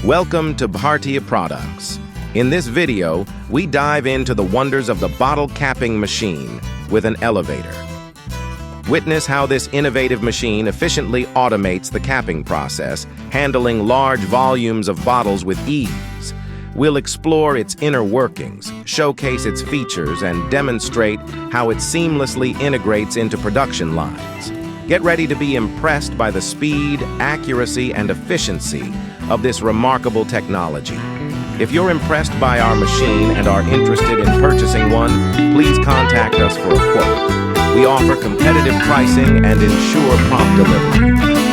Welcome to Bhartiye Products. In this video, we dive into the wonders of the bottle capping machine with an elevator. Witness how this innovative machine efficiently automates the capping process, handling large volumes of bottles with ease. We'll explore its inner workings, showcase its features, and demonstrate how it seamlessly integrates into production lines. Get ready to be impressed by the speed, accuracy, and efficiency of this remarkable technology. If you're impressed by our machine and are interested in purchasing one, please contact us for a quote. We offer competitive pricing and ensure prompt delivery.